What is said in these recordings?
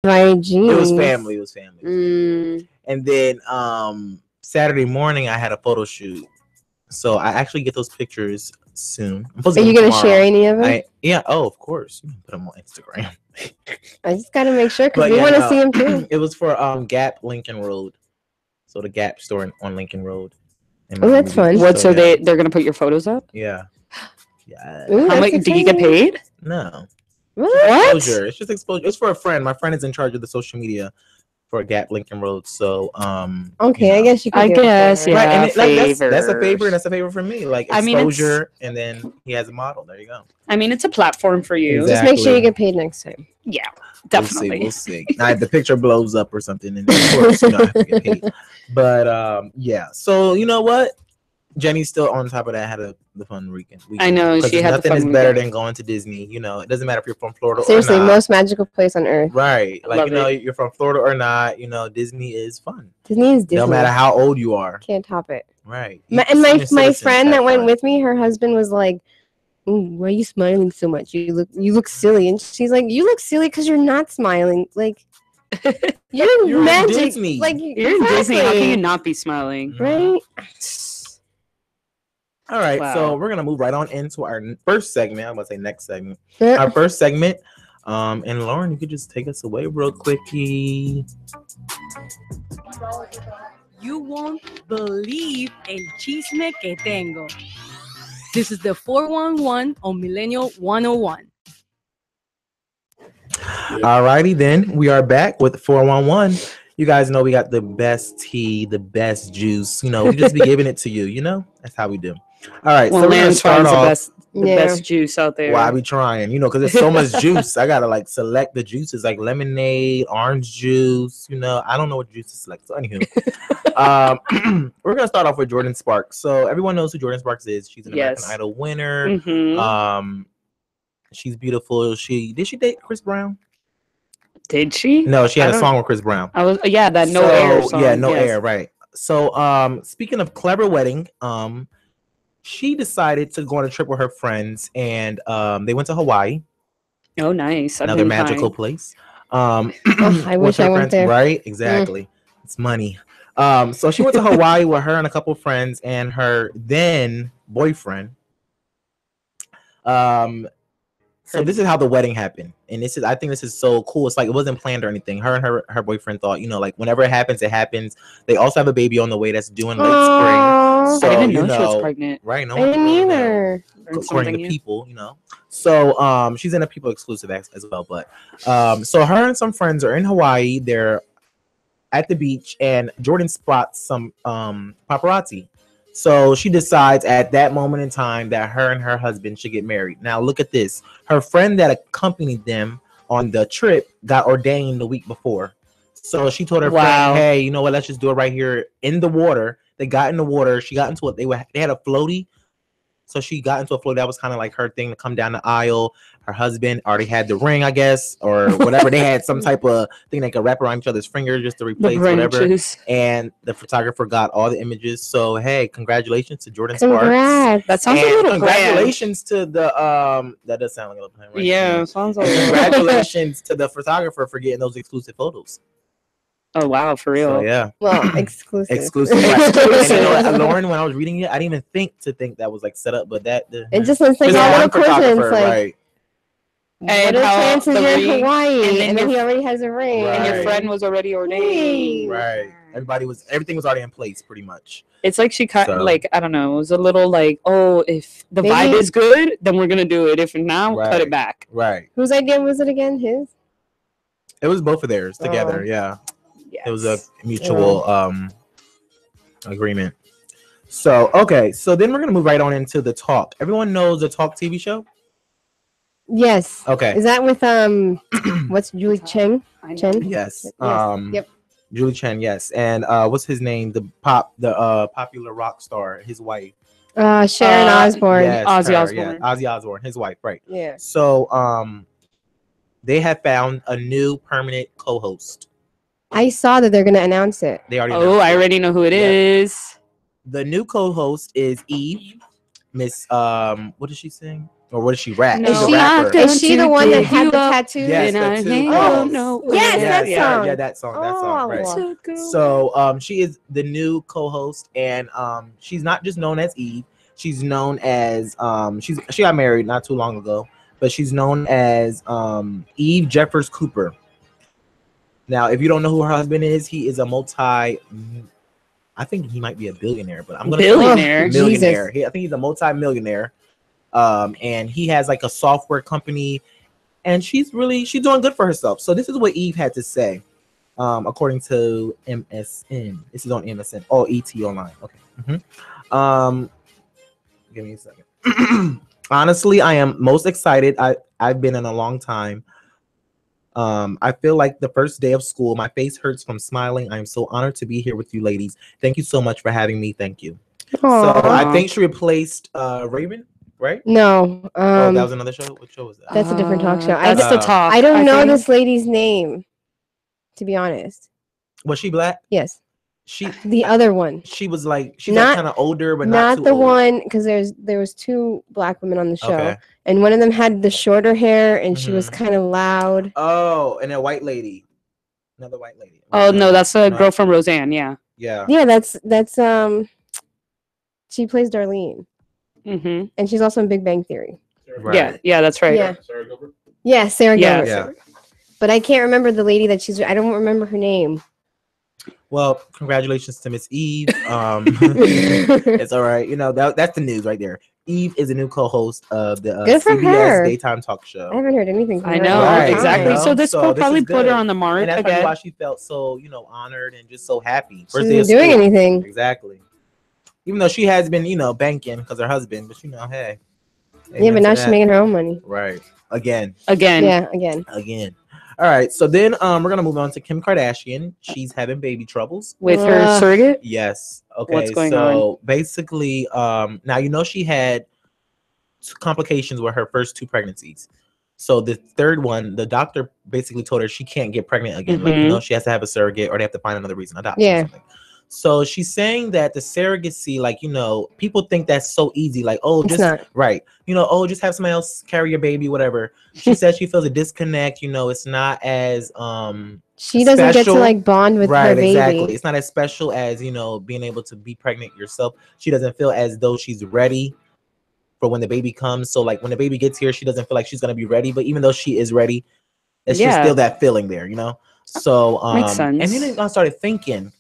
It was jeans. family. It was family. And then Saturday morning, I had a photo shoot. So I actually get those pictures soon. I'm supposed Are to you get them gonna share tomorrow. any of them? Yeah. Oh, of course. You can put them on Instagram. I just gotta make sure because But we yeah, want to no, see them too. it was for Gap Lincoln Road. So the Gap store on Lincoln Road in Oh, that's Miami fun. Beach. What? So yeah. they're gonna put your photos up? Yeah. Yeah. Ooh, How much? that's Did you get exciting. paid? No. What? Exposure. It's just exposure. It's for a friend. My friend is in charge of the social media for Gap Lincoln Road. So Okay, I guess you could. I do it guess, for her. yeah. Right, and that's a favor, favors. and that's a favor for me. Like I mean, it's- exposure, and then he has a model. There you go. I mean, it's a platform for you. Exactly. Just make sure you get paid next time. Yeah, We'll definitely. see. Now, if the picture blows up or something, and of course, I have to get paid. But yeah. So you know what? Jenny's still on top of that. Had the fun weekend. I know, 'Cause she had the nothing fun is better weekend. than going to Disney. You know, it doesn't matter if you're from Florida Seriously, or not. most magical place on earth. Right, like Love it. you're from Florida or not. Disney is fun. Disney is Disney. No matter how old you are. Can't top it. Right. My Senior my citizens friend have that went fun. with me, her husband was like, "Ooh, why are you smiling so much? You look silly." And she's like, "You look silly because you're not smiling. Like you're You're in magic. Disney. Like You're in Disney. How can you not be smiling? Right? All right, Wow. so we're gonna move right on into our first segment. I'm gonna say next segment. Yeah. Our first segment. And Lauren, you could just take us away real quickie. You won't believe el chisme que tengo. This is the 411 on Millennial 101. Alrighty then, we are back with 411. You guys know we got the best tea, the best juice. We just be giving it to you. That's how we do. All right, Well, so we're gonna Lance start finds off. the best juice out there. Why we trying? Because there's so much juice. I gotta select the juices, like lemonade, orange juice. I don't know what juice to select. So anywho, we're gonna start off with Jordan Sparks. So everyone knows who Jordan Sparks is. She's an American Idol winner. Mhm. She's beautiful. Did she date Chris Brown? Did she? No, she had a song with Chris Brown. That No Air song. Yeah, No Air, right. So speaking of clever wedding, she decided to go on a trip with her friends, and they went to Hawaii. Oh, nice. Another magical place. I wish I went there. Right? Exactly. It's money. So she went to Hawaii with her and a couple friends and her then boyfriend. So this is how the wedding happened, and I think this is so cool. It's like it wasn't planned or anything. Her and her boyfriend thought, whenever it happens, it happens. They also have a baby on the way that's due in late spring. So I didn't know she was pregnant. Right? No, I didn't either. According to people, So she's in a People exclusive as well. But so her and some friends are in Hawaii. They're at the beach, and Jordan spots some paparazzi. So she decides at that moment in time that her and her husband should get married. Now look at this. Her friend that accompanied them on the trip got ordained the week before. So she told her friend, hey, you know what? Let's just do it right here in the water. They got in the water. She got into it. They had a floaty. So she got into a float. That was kind of like her thing to come down the aisle. Her husband already had the ring, I guess, or whatever. They had some type of thing they could wrap around each other's fingers just to replace whatever. And the photographer got all the images. So hey, congratulations to Jordan Sparks. That sounds a little congratulations to the that does sound like a little plan, right? Yeah, sounds like congratulations to the photographer for getting those exclusive photos. Oh wow, for real? So, yeah. Well, exclusive. And Lauren, when I was reading it, I didn't even think that was set up, but it just looks like a little coincidence, right? And what are chances you're in Hawaii, and then he already has a ring, and your friend was already ordained, right? Everything was already in place, pretty much. It's like she kind of I don't know. It was a little if the vibe is good, then we're gonna do it. If not, cut it back. Right. Whose idea was it again? His. It was both of theirs together. Yeah. Yes. It was a mutual agreement. So okay, so then we're gonna move right on into the Talk. Everyone knows the Talk TV show. Yes. Okay. Is that with what's Julie Chen? Yes. Yep. Julie Chen. Yes. And what's his name? The popular rock star. His wife. Sharon Osbourne. Yes, Ozzy Osbourne. Yeah, Ozzy Osbourne. His wife. Right. Yeah. So they have found a new permanent co-host. I saw that they're gonna announce it. They already. I already know who it is. The new co-host is Eve. Miss what does she sing? Or what is she rap? No. She's a Is she- rapper. Going Is she the to one that give had you the up. tattoos? Yes, And I the two ain't girls. gonna know Yes, when. that song. Yeah, that song, right. Oh. So she is the new co-host, and she's not just known as Eve. She's known as she got married not too long ago, but she's known as Eve Jeffers Cooper. Now, if you don't know who her husband is, he is a I think he might be a billionaire, but I'm gonna say Billionaire? millionaire. I think he's a multi-millionaire. And he has like a software company, and she's doing good for herself. So this is what Eve had to say, according to MSN. This is on MSN. Oh, ET Online. Okay. Give me a second. Honestly, I am most excited I've been in a long time. I feel like the first day of school, my face hurts from smiling. I am so honored to be here with you ladies. Thank you so much for having me. Thank you. Aw. So I think she replaced Raven, right? No. Oh, that was another show. What show was that? That's a different talk show. I That's d- the talk. I don't know think. this lady's name, to be honest. Was she black? Yes, She the other one, she was like she's Not- like kind of older, but not not too the old. one, because there was two black women on the show, Okay. and one of them had the shorter hair, and she was Mhm. kind of loud. Oh, and a white lady, another white lady. Oh no, that's a No. girl from Roseanne. Yeah. Yeah. Yeah, that's she plays Darlene, Mm-hmm. and she's also in Big Bang Theory. Right. Yeah, that's right. Yeah. Yeah, Sarah Yeah. Gilbert. Yeah. But I can't remember the lady that she's. I don't remember her name. Well, congratulations to Miss Eve. It's all right. You know that's the news right there. Eve is a new co-host of the Good for CBS her. daytime talk I show. haven't heard anything from I her. know, in a long exactly. time. So this will probably is put her good. on the mark And that's probably again. why she felt so, honored and just so happy. She First day of isn't doing school. anything. Exactly. Even though she has been, banking because her husband, but hey. Yeah, Amen but to now she's that. making her own money. Right. Again. Yeah, again. All right. So then we're gonna move on to Kim Kardashian. She's having baby troubles. With her surrogate. Yes. Okay. What's going so basically, now she had complications with her first two pregnancies. So the third one, the doctor basically told her she can't get pregnant again. Like, she has to have a surrogate or they have to find another reason to adopt. Yeah. Or something. So she's saying that the surrogacy, people think that's so easy. Like, oh, It's just not. right. Just have somebody else carry your baby, whatever. She says she feels a disconnect. It's not as She doesn't get to special. bond with her baby. Exactly. It's not as special as being able to be pregnant yourself. She doesn't feel as though she's ready for when the baby comes. So like when the baby gets here, she doesn't feel like she's gonna be ready. But even though she is ready, it's just still that feeling there, So Makes sense. And then I started thinking,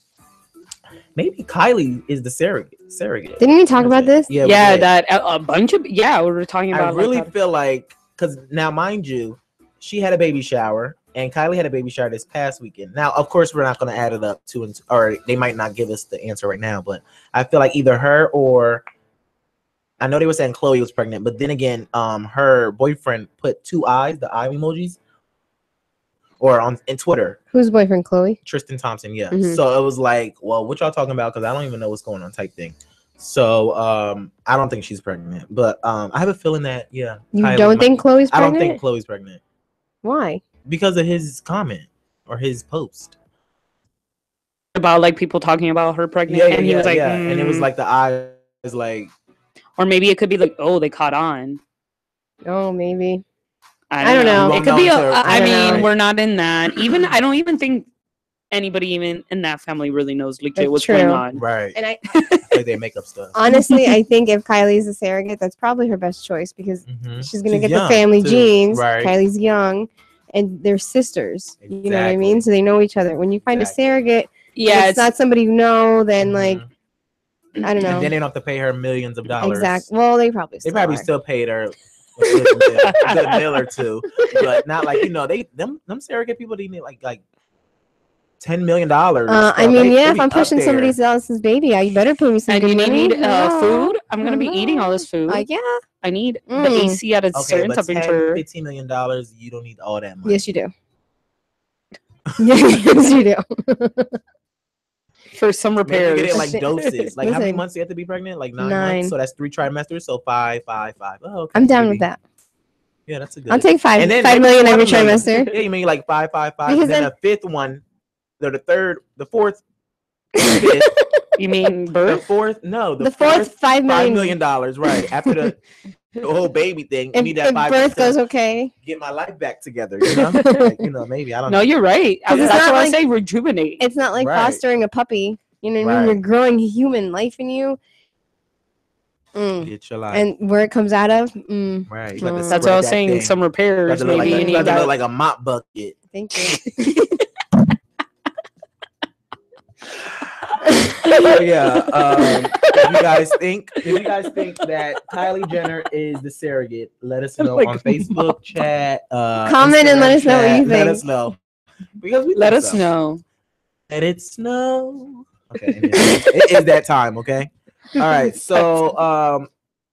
maybe Kylie is the surrogate. Didn't we talk about this? Yeah, we Yeah, did. that a bunch of we were talking about. I really feel like, because now, mind you, she had a baby shower and Kylie had a baby shower this past weekend. Now, of course, we're not going to add it up or they might not give us the answer right now, but I feel like either her or I know they were saying Chloe was pregnant, but then again, her boyfriend put two eyes, the eye emojis, or in Twitter. Whose boyfriend, Chloe? Tristan Thompson, yeah. Mhm. So it was like, well, what y'all talking about? Because I don't even know what's going on type thing. So I don't think she's pregnant, but I have a feeling that You Kylie don't might- think Chloe's I pregnant? don't think Chloe's pregnant Why? because of his comment or his post. about like people talking about her pregnant, and he was like, and it was like the eyes like, or maybe it could be like, oh, they caught on. Oh, maybe. I don't know. We It won't could be. know until- I mean, Right. we're not in that. I don't even think anybody even in that family really knows legit That's what's true. going on. right. And I Like they make up stuff. honestly, I think if Kylie's a surrogate, that's probably her best choice because Mhm. she's gonna get young, the family too. genes. Right. Kylie's young, and they're sisters. You know what I Exactly. mean? So they know each other. When you find Exactly. a surrogogate, Yeah, it's not somebody you know. Then like Mhm. I don't know. And then they don't have to pay her millions of dollars. Exactly. Well, they probably They still probably are. still paid her a good mill or two, but not like them surrogate people. They need like $10 million. I mean, yeah, if I'm pushing somebody else's baby, you better pay me some and good you money. need Hello. food. I'm gonna be eating all this food. Yeah. I need the Mm. AC at a Okay, certain but temperature. $10-15 million, you don't need all that money. Yes, you do. Yes, you do. For some Maybe repairs. you get it like doses. Like how many Listen. months do you have to be pregnant? Like 9 9. months. So that's 3 trimesters. So 5. Oh, okay. I'm down maybe. with that. Yeah, that's a good. I'll take five And then $5 maybe million every 1 million. trimester. Yeah, you mean like 5. Because And then then- the fifth one, the third, the fourth, fifth, You mean the birth? fourth. No, The fourth $5 $5 million. million. Right after the the whole baby thing. I If, need that if 5% birth goes okay. get my life back together. You know, like, you know, maybe I don't No, know. you're right. 'Cause it's That's not what I like- say. Rejuvenate. It's not like Right. fostering a puppy. You know what I mean? Right. You're growing human life in you. Get your life. And where it comes out of, Right. You got to That's That's spread what I was that saying. thing. Some You got repairs, to look maybe. like, and you you got to look got like a mop bucket. thank you. So yeah, if you guys think that Kylie Jenner is the surrogate, let us know Like on Facebook chat. Comment and let Instagram us know what chat. you Let think. us know because we let think us so. know. Let it snow. Okay, anyway, it is that time. Okay, all right. So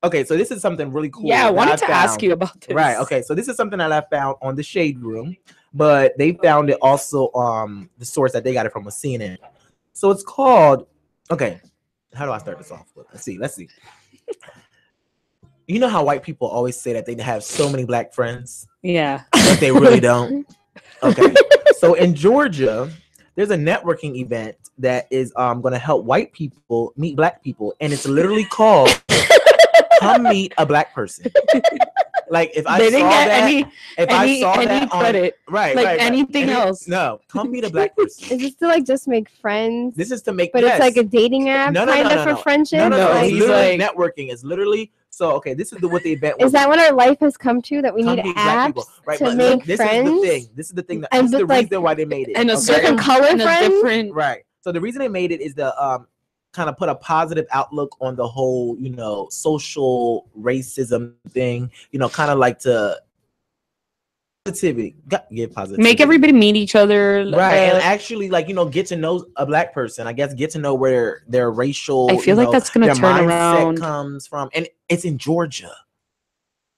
okay, so this is something really cool. Yeah, I that wanted to ask found. you about this. Right. Okay. So this is something that I found on the Shade Room, but they found it also the source that they got it from was CNN. So it's called. Okay. How do I start this off? Let's see. You know how white people always say that they have so many black friends, Yeah. but they really don't. Okay. So in Georgia, there's a networking event that is going to help white people meet black people, and it's literally called "Come Meet a Black Person." Like if I They saw didn't get that, if I any saw that on credit. right, like right, anything else. No, come meet a black person. Is this to like just make friends? This is to make, But it's like a dating app No, kind of for no. friendship. No. No, It's Like, he's literally like- networking. It's literally so. Okay, this is what the event was. is that what our life has come to? That we Come need meet black apps people. Right, to but make look, this friends? is the thing. This is the thing. And This is the with, like, reason why they made it. And a okay? certain color and a friends? different. Right. So the reason they made it is to kind of put a positive outlook on the whole, you know, social racism thing. You know, kind of like to give positivity. Make everybody meet each other. Right, and actually, like, you know, get to know a black person. I guess get to know where their racial. I feel like that's gonna their turn mindset around. comes from, and it's in Georgia.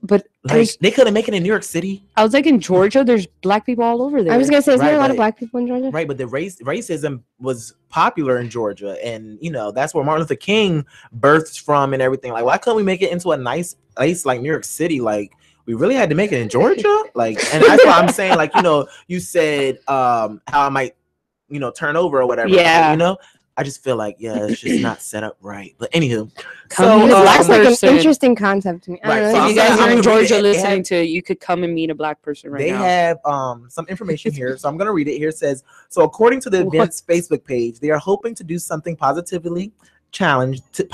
But Like they couldn't make it in New York City, I was like, in Georgia, there's black people all over there. I was gonna say, isn't there a Right, lot of but- black people in Georgia? right? But the racism was popular in Georgia, and you know that's where Martin Luther King birthed from, and everything. Like, why couldn't we make it into a nice place like New York City? Like, we really had to make it in Georgia. Like, and that's why I'm saying, like, you know, you said how I might, you know, turn over or whatever. Yeah. You know, I just feel like it's just not set up right. But anywho, Come meet a This black looks like person. an interesting concept to me. I Right, don't so know. If I'm you guys gonna- are I'm in gonna read Georgia it. listening to it, you could come and meet a black person right they now. have some information here, so I'm gonna read it. Here it says, so according to the What? event's Facebook page, they are hoping to do something positively to challenge the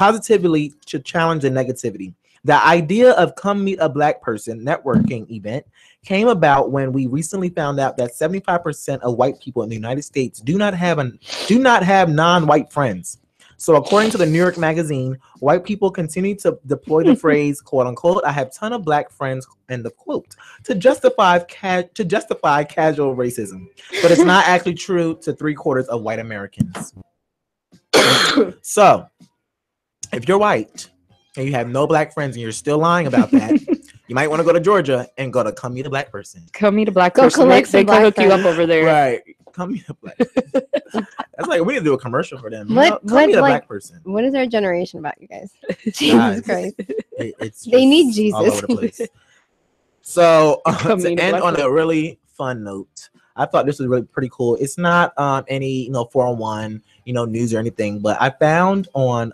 negativity. The idea of come meet a black person networking event came about when we recently found out that 75% of white people in the United States do not have non-white friends. So according to the New York Magazine, white people continue to deploy the phrase "quote unquote" "I have ton of black friends" end of quote to justify casual racism, but it's not actually true to 3/4 of white Americans. So, if you're white and you have no black friends and you're still lying about that, you might want to go to Georgia and go to come meet a black person. Come meet a black Go person. collect They some could hook black you up friends. over there. Right, come meet a black. That's like we need to do a commercial for them. You What- know? Come what, meet a like- black person. What is our generation about, you guys? Guys. Jesus Christ. It's They need just Jesus. all over the place. So Come to meet a end black on a person. really fun note, I thought this was really pretty cool. It's not any 401 news or anything, but I found on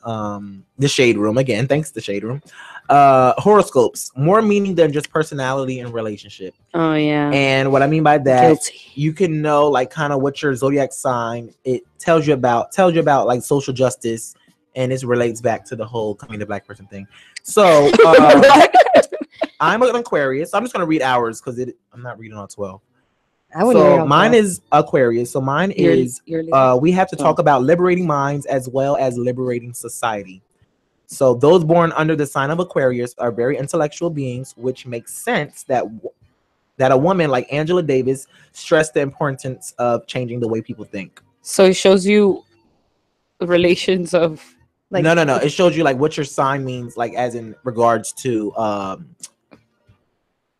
the Shade Room, again, thanks to the Shade Room, horoscopes, more meaning than just personality and relationship. Oh yeah. And what I mean by that, Guilty. you can know like kind of what your zodiac sign. It tells you about like social justice, and this relates back to the whole coming to black person thing. So I'm an Aquarius. I'm just gonna read ours because I'm not reading on 12. I wouldn't read So all mine that. is Aquarius. So mine is we have to talk about liberating minds as well as liberating society. So those born under the sign of Aquarius are very intellectual beings, which makes sense that a woman like Angela Davis stressed the importance of changing the way people think. So it shows you relations of Like- No. It shows you like what your sign means, like as in regards to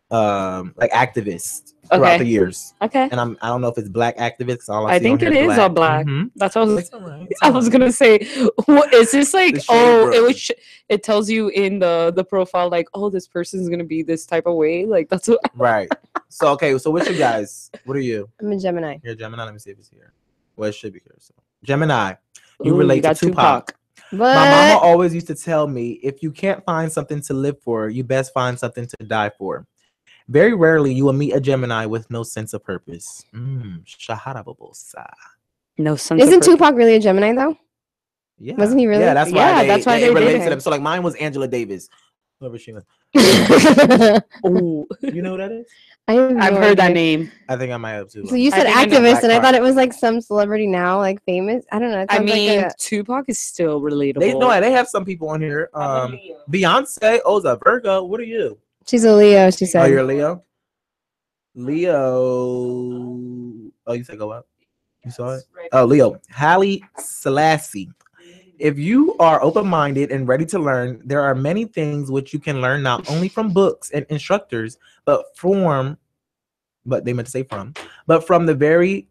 like activists throughout the years. Okay. And I don't know if it's black activists. All I see on think here it is all black. Mhm. That's what I was. It's all right. It's I all was right. gonna say, what is this like? The shade Oh, it room. was. It tells you in the profile like, oh, this person's gonna be this type of way. Like that's what. Right. So okay. So what's you guys? What are you? I'm a Gemini. You're a Gemini. Let me see if it's here. Well, it should be here. So Gemini, you Ooh, relate to got Tupac. But My mama always used to tell me, if you can't find something to live for, you best find something to die for. Very rarely you will meet a Gemini with no sense of purpose. Shaharababosa. No sense isn't of purpose. Tupac really a Gemini though? Yeah. Wasn't he really? Yeah, that's why Yeah, they, that's why it they relates did to it. them. So like mine was Angela Davis. Whoever she was. Oh, You know who that is? I've heard that name. I think I might have too. So you I said think I know activist, Black and I Heart. thought it was like some celebrity now, like famous. I don't know. It I sounds mean, like Tupac is still relatable. They know they have some people on here. Beyonce, a Virgo. What are you? she's a Leo. She Oh, said. you're a Leo. Leo. Oh, you said go up. You saw it. Oh, Leo. Halle Selassie. If you are open-minded and ready to learn, there are many things which you can learn not only from books and instructors, but they meant to say but from the very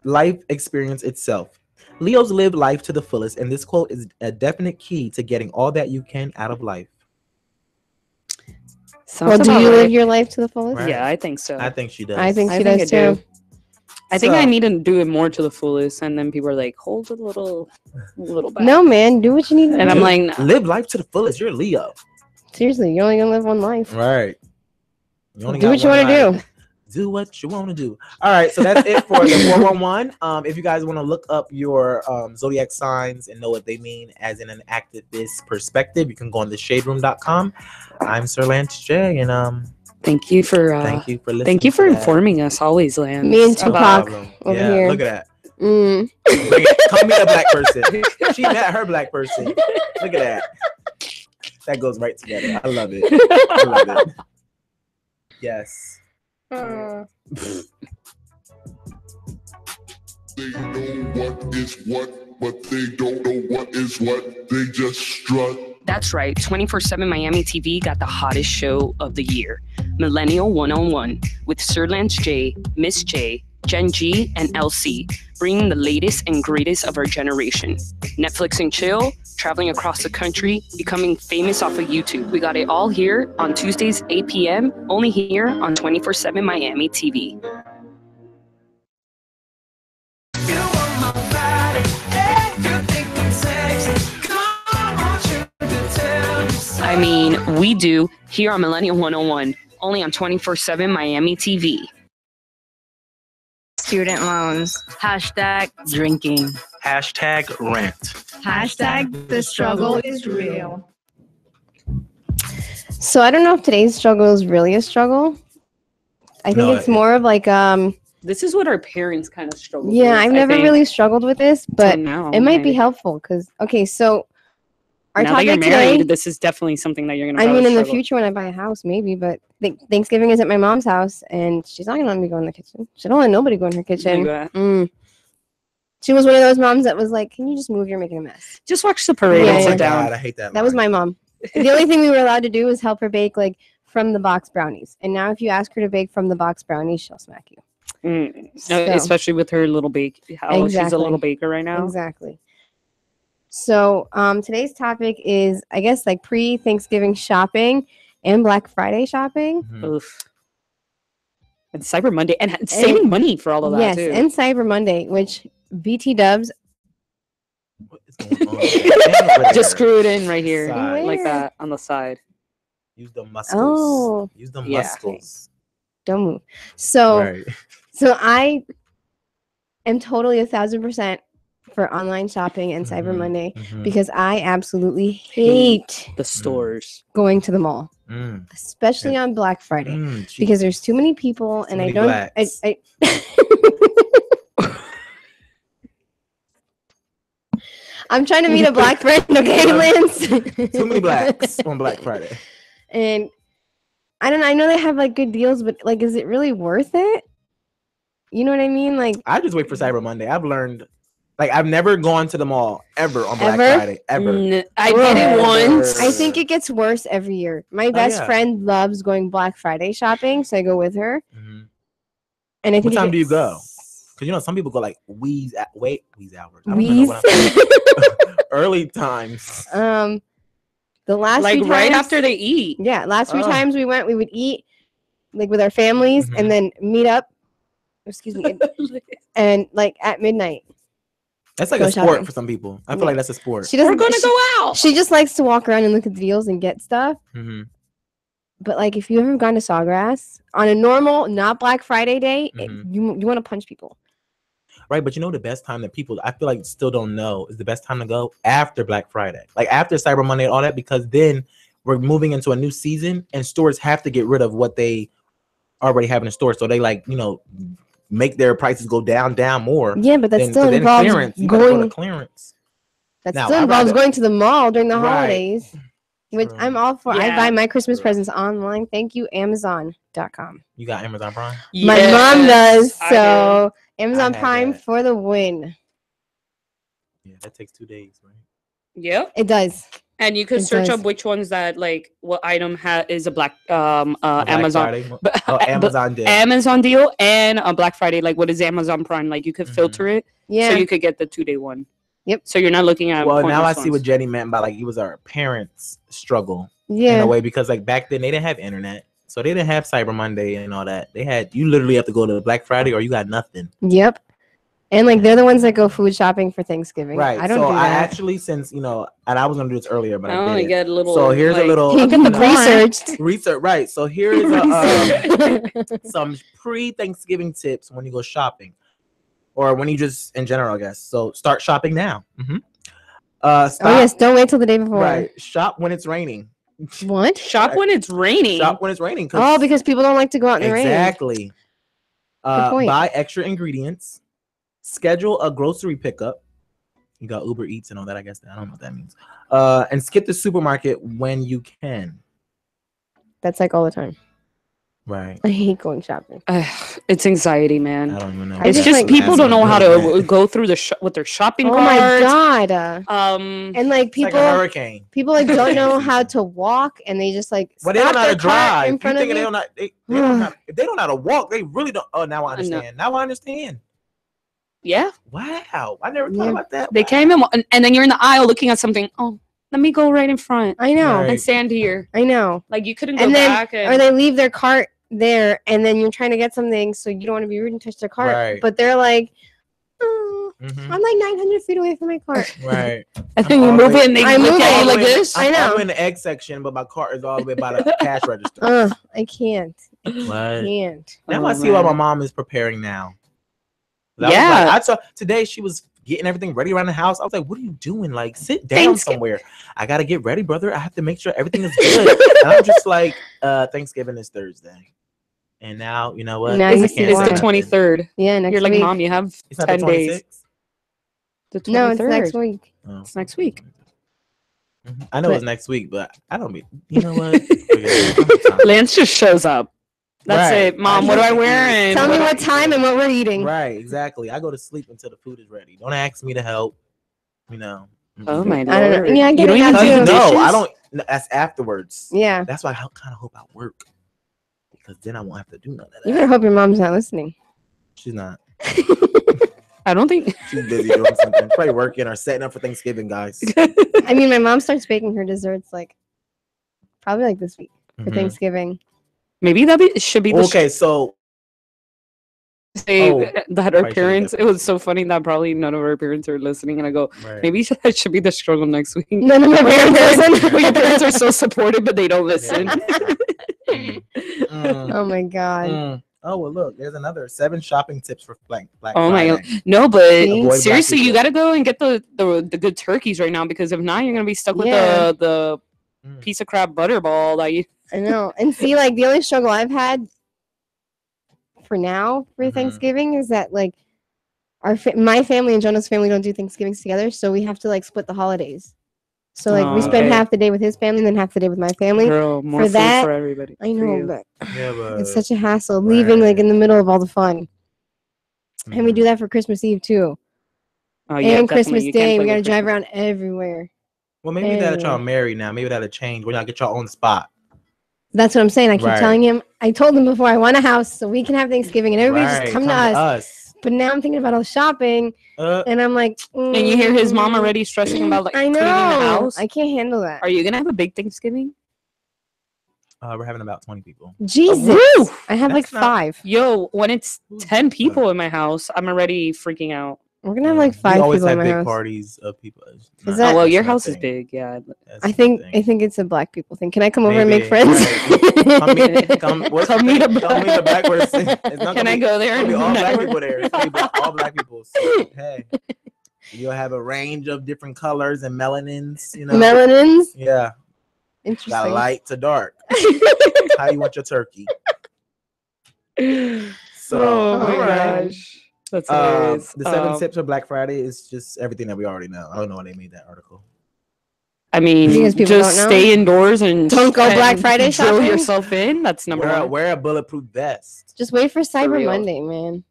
life experience itself. Leos live life to the fullest, and this quote is a definite key to getting all that you can out of life. Sounds Well, do about you right. live your life to the fullest? Right. Yeah, I think so. I think she does. I think I she think does I do. too. I think I So- need to do it more to the fullest, and then people are like, "Hold a little back." No, man, do what you need to And do. I'm like, nah. live life to the fullest. You're a Leo. Seriously, you're only gonna live one life. Right. You only Do got what you one want to life. do. Do what you want to do. All right, so that's it for the 411. If you guys want to look up your zodiac signs and know what they mean as in an activist perspective, you can go on theshaderoom.com. I'm Sir Lance J, and Thank you for listening. thank you for to that. informing us always, Lance. Me and No Tupac problem. over Yeah, here. look at that. Mm. Bring it. Come meet a black person. She met her black person. Look at that. That goes right together. I love it. I love it. Yes. They know what is what, but they don't know what is what. They just strut. That's right. 24/7 Miami TV got the hottest show of the year, Millennial 101, with Sir Lance J, Miss J, Gen G, and LC, bringing the latest and greatest of our generation. Netflix and chill, traveling across the country, becoming famous off of YouTube. We got it all here on Tuesdays, 8 p.m., only here on 24/7 Miami TV. I mean, we do here on Millennial 101, only on 24/7 Miami TV. Student loans. Hashtag drinking. Hashtag rent. Hashtag the struggle is real. So I don't know if today's struggle is really a struggle. I think No, it's more of like This is what our parents kind of struggle with. yeah, I've never really struggled with this, but now, it might be maybe. helpful because okay, so our Now that you're topic married, today. this is definitely something that you're gonna. I mean, in the struggle. future when I buy a house, maybe, but Thanksgiving is at my mom's house, and she's not gonna let me go in the kitchen. She don't let nobody go in her kitchen. Like that. She was one of those moms that was like, "Can you just move? You're making a mess." Just watch the parade Yeah, and Oh sit my down. God, I hate that. That was line. my mom. The only thing we were allowed to do was help her bake like from the box brownies. And now, if you ask her to bake from the box brownies, she'll smack you. No, So- especially with her little bake. How she's a Exactly. little baker right now. Exactly. So today's topic is, I guess, like pre-Thanksgiving shopping and Black Friday shopping. Mhm. Oof. And Cyber Monday and saving money for all of that Yes, too. and Cyber Monday, which BT Dubs. What is going on? Stand over Just there. screw it in right here, Side. like Where? that on the side. Use the muscles. Oh. Use the Yeah. muscles. Don't move. So, Right. so I am totally 1,000% for online shopping and Cyber Mhm, Monday mhm, because I absolutely hate The stores. going to the mall, mm, especially on Black Friday. cheap. Because there's too many people Too and I many don't blacks. I I'm trying to meet a black friend, okay, Lance? Too many blacks on Black Friday. And I don't know, I know they have like good deals, but like is it really worth it? You know what I mean? Like I just wait for Cyber Monday. I've learned, like, I've never gone to the mall ever on Black Ever? Friday. Ever. I did it Ever. once. I think it gets worse every year. My best yeah. friend loves going Black Friday shopping, so I go with her. Mhm. And I think What it time do you go? gets- Because, you know, some people go like wheeze hours. I don't know Wheeze. what I'm early times. The last Like few right times- after they eat. Yeah, last few Oh. times we went, we would eat like with our families Mhm. and then meet up. Excuse me, and like at midnight. That's like Go a sport shopping. for some people. I feel Yeah. like that's a sport. She We're doesn't. gonna She, go out. she just likes to walk around and look at the deals and get stuff. Mm-hmm. But like, if you ever gone to Sawgrass on a normal, not Black Friday day, Mhm. you want to punch people. Right, but you know the best time that people I feel like still don't know is the best time to go after Black Friday, like after Cyber Monday and all that, because then we're moving into a new season and stores have to get rid of what they already have in the store, so they like make their prices go down more. Yeah, but that Then, still 'cause then involves clearance. You gotta go to going. clearance. That Now, still I'd involves rather- going to the mall during the Right. holidays, which True. I'm all for. I Yeah. buy my Christmas True. presents online. Thank you, Amazon.com. You got Amazon Prime. My mom does, I so Amazon had Prime that. for the win. Yeah, that takes 2 days, right? Yep. It does. And you could It search does. up which ones that like what item is a black Black Amazon Friday. but, Oh, but Amazon deal. Amazon deal and a Black Friday. Like what is Amazon Prime? Like you could Mhm. filter it Yeah. so you could get the 2-day one. Yep. So you're not looking at. Well, now I pointless see what ones. Jenny meant by like it was our parents' struggle in yeah. a way, because like back then they didn't have internet, so they didn't have Cyber Monday and all that. They had you literally have to go to Black Friday or you got nothing. Yep. And like they're the ones that go food shopping for Thanksgiving. Right. I don't so do I that. actually, since and I was gonna do this earlier, but I I only did. get a little. So here's a like, little Look at the corn. researched. research. Right. So here is some pre-Thanksgiving tips when you go shopping, or when you just in general, I guess. So start shopping now. Stop. Oh yes, don't wait till the day before. Right. Shop when it's raining. What? Shop when it's raining. Shop when it's raining. Oh, because people don't like to go out in the rain. Exactly. point. Buy extra ingredients. Schedule a grocery pickup. You got Uber Eats and all that. I guess I don't know what that means. And skip the supermarket when you can. That's like all the time. Right. I hate going shopping. It's anxiety, I man. don't even know. I It's just, just like, people don't know how to It's go through with their shopping Oh carts. my god. And And like like people, a hurricane. people like don't know how to walk, and they just like But they don't stop know how to their cart drive. in You front of think they you. don't know? They don't know, if they don't know how to walk, they really don't. Oh, now I understand. Now I understand. yeah, Wow, I never thought Yeah. about that. they can't even. And then you're in the aisle looking at something. Oh, let me go right in front I know. Right. and stand here. I know. Like you couldn't go And then, back. or they leave their cart there, and then you're trying to get something, so you don't want to be rude and touch their cart. Right. But they're like, oh, Mhm. I'm like 900 feet away from my cart. Right. and then you I'm move always- it and they I'm look at you moving. like this. I know. I'm in the egg section, but my cart is all the way by the cash register. I can't. What? Can't. Now Oh, I see why my man. mom is preparing now. I Yeah. was like, I saw today she was getting everything ready around the house. I was like, what are you doing? Like, sit down Thanksgiving. somewhere. I gotta get ready, brother. I have to make sure everything is good. And I'm just like, Thanksgiving is Thursday. And now, you know what? Now I you It's, see can't it's say the why. nothing. 23rd. Yeah, next You're like, week. Mom, you have It's not the 10 days. 26th? The 23rd. No, it's next week. Oh. It's next week. Mhm. I know But- it's next week, but I don't mean, you know what? Forget it. Lance just shows up. That's Right. it. Mom, what do I wear? And Tell me what what time and what we're eating. Right, exactly. I go to sleep until the food is ready. Don't ask me to help. You know. Oh my I don't know. lord. Yeah, I you get don't it even now, do too. the No, dishes? I don't. No, that's afterwards. Yeah. That's why I kind of hope I work, because then I won't have to do none of You that. better hope your mom's not listening. She's not. I don't think. She's busy doing something. Probably working or setting up for Thanksgiving, guys. I mean, my mom starts baking her desserts like probably like this week for Mhm. Thanksgiving. Maybe should be the Okay, so say Oh, that her probably should've parents. It definitely was so funny that probably none of her parents are listening, and I go, right. maybe that should be the struggle next week. None of my parents listen. Your parents are so supportive, but they don't listen. Mm. Mm, Oh my god. mm. Oh well, look, there's another 7 shopping tips for Black Oh my Friday. No, but See? Avoid black seriously, you people. got to go and get the good turkeys right now, because if not, you're gonna be stuck with Yeah. the Mm. piece of crab butterball that you. I know. And see, like the only struggle I've had for now for Mhm. Thanksgiving is that like my family and Jonah's family don't do Thanksgivings together, so we have to like split the holidays. So like we Oh, spend okay. half the day with his family and then half the day with my family. Girl, more for food that, for everybody. I for know, you. but Yeah, but it's such a hassle leaving like in the middle of all the fun. And we Mhm. do that for Christmas Eve too. Oh, yeah, And definitely. Christmas You can't Day. play We gotta with drive Christmas. around everywhere. Well, maybe that y'all Anyway. married now. Maybe that'll change when y'all get your own spot. That's what I'm saying. I keep Right. telling him. I told him before I want a house so we can have Thanksgiving and everybody Right, just come to us. But now I'm thinking about all the shopping, Uh, and I'm like, And you hear his mom mm, already stressing about like I cleaning the know. house. I can't handle that. Are you gonna have a big Thanksgiving? we're having about 20 people. Jesus, Woo! I have like That's not- 5. Yo, when it's Ooh, 10 people in my house, I'm already freaking out. We're gonna have like We 5 always people in have my big house. parties of people. Is that- Oh well, your That's my house is thing. big. Yeah. That's I my think thing. it's a black people thing. Can I come over and make Maybe, friends? right. Come meet, Come meet a come meet a black person. It's not Can gonna I be, go there It's gonna be and all black network? people there. It's gonna be all black people. So hey, you'll have a range of different colors and melanins. You know, Melanins. yeah, got Interesting. light to dark. How you want your turkey? So, Oh my all right. gosh, that's hilarious. the 7 tips for Black Friday is just everything that we already know. I don't know why they made that article. I mean, Because people just don't know? stay indoors and Don't go and Black Friday drill shopping? yourself in. That's number one. Wear a bulletproof vest. Just wait for Cyber real. Monday, man.